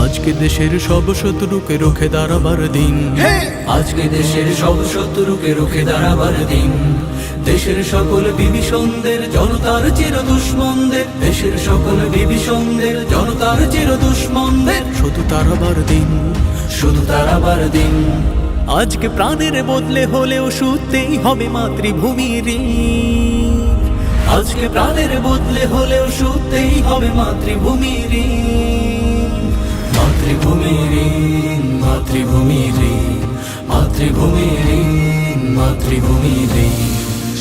আজকে দেশের সব শত্রুকে রুখে দাঁড়াবার দিন। আজকে দেশের সব শত্রুকে রুখে দাঁড়াবার দিন। দেশের সকল বিভীষণদের জনতার চির দুশ্মনদের, দেশের সকল বিভীষণদের জনতার চির দুশ্মনদের শুধু তারাবার দিন, শুধু তারাবার দিন। আজকে প্রাণের বদলে হলেও শুতেই হবে মাতৃভূমির ঋণ। আজকে প্রাণের বদলে হলেও শুতেই হবে মাতৃভূমির ঋণ। মাতৃভূমির ঋণ, মাতৃভূমির ঋণ, মাতৃভূমির ঋণ, মাতৃভূমির ঋণ।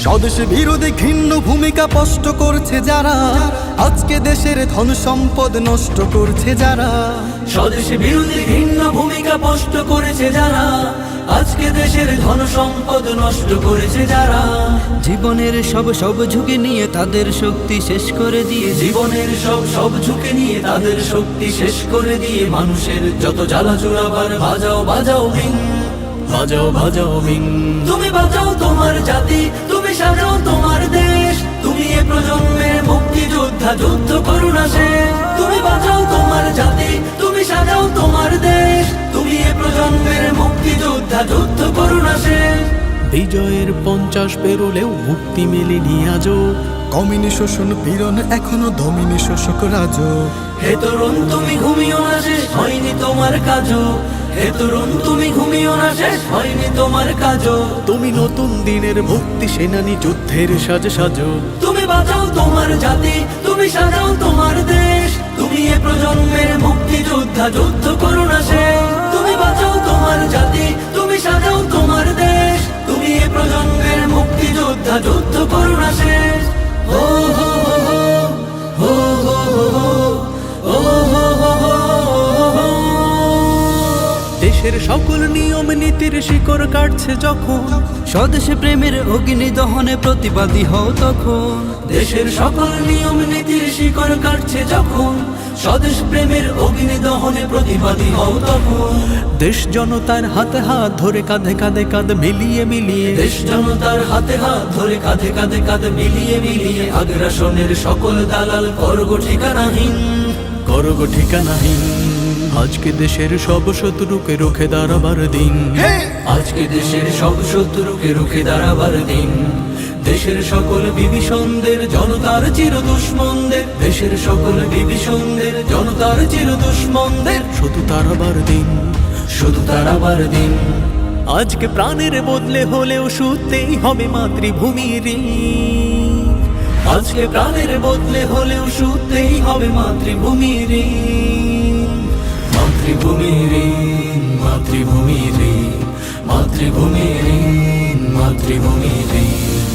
স্বদেশ বিরোধী ঘৃণ্য ভূমিকা স্পষ্ট করছে যারা, আজকে দেশের ধন সম্পদ নষ্ট করছে যারা। স্বদেশ বিরোধী ঘৃণ্য ভূমিকা স্পষ্ট করেছে যারা, আজকে দেশের ধন সম্পদ নষ্ট করেছে যারা। জীবনের সব ঝুঁকি নিয়ে তাদের শক্তি শেষ করে দিয়ে, জীবনের সব ঝুঁকে নিয়ে তাদের শক্তি শেষ করে দিয়ে মানুষের যত জ্বালা চুরাবার বাজাও বাজাও বিন, বাজাও বাজাও বিন। তুমি বাঁচাও তোমার জাতি, তুমি সাজাও তোমার দেশ, তুমি এ প্রজন্মের মুক্তিযোদ্ধা, যুদ্ধ করুণা শেষ। তুমি বাঁচাও তোমার জাতি, তুমি সাজাও তোমার দেশ, তুমি এ প্রজন্মের মুক্তিযোদ্ধা, যুদ্ধ করুণা শেষ। বিজয়ের 50 পেরোলেও মুক্তি মেলেনি আজও, কমিনি শোষণ পীড়ন এখনো দমিনি শোষক রাজ। হে তরুণ তুমি ঘুমিও না, শেষ হয়নি তোমার কাজও। হে তরুণ তুমি ঘুমিও না, শেষ হয়নি তোমার কাজও। তুমি নতুন দিনের মুক্তি সেনানী, যুদ্ধের সাজে সাজো। তুমি বাঁচাও তোমার জাতি, তুমি সাজাও তোমার দেশ, তুমি এ প্রজন্মের মুক্তিযোদ্ধা, যুদ্ধ করুণা শেষ। তুমি বাঁচাও তোমার জাতি, তুমি সাজাও তোমার দেশ, তুমি এ প্রজন্মের মুক্তিযোদ্ধা, যুদ্ধ করুণা শেষ। হো হো হো হো হো হো হো হো হো হো। দেশের সকল নিয়ম নীতির শিকড় কাটছে যখন, স্বদেশে প্রেমের অগ্নি দহনে প্রতিবাদী হও তখন। দেশের সকল নিয়ম নীতির শিকড় কাটছে যখন, স্বদেশ প্রেমের অগ্নি দহনে প্রতিবাদী হও তখন। দেশ জনতার হাতে হাত ধরে কাঁধে কাঁধে কাঁধ মিলিয়ে মিলিয়ে, দেশ জনতার হাতে হাত ধরে কাঁধে কাঁধে কাঁধ মিলিয়ে মিলিয়ে আগ্রাসনের সকল দালাল করগো ঠিকানাহীন, করগো ঠিকানাহীন। আজকে দেশের সব শত্রুকে রুখে দাঁড়াবার দিন। আজকে দেশের সব শত্রুকে রুখে দাঁড়াবার দিন। দেশের সকল বিভীষণদের জনতার চির দুশ্মনদের, দেশের সকল বিভীষণদের জনতার চির দুশ্মনদের শুধু তারাবার দিন, শুধু তারাবার দিন। আজকে প্রাণের বদলে হলেও শুতেই হবে মাতৃভূমির ঋণ। আজকে প্রাণের বদলে হলেও শুতেই হবে মাতৃভূমির ঋণ। মাতৃভূমির ঋণ, মাতৃভূমির ঋণ, মাতৃভূমির ঋণ, মাতৃভূমির ঋণ।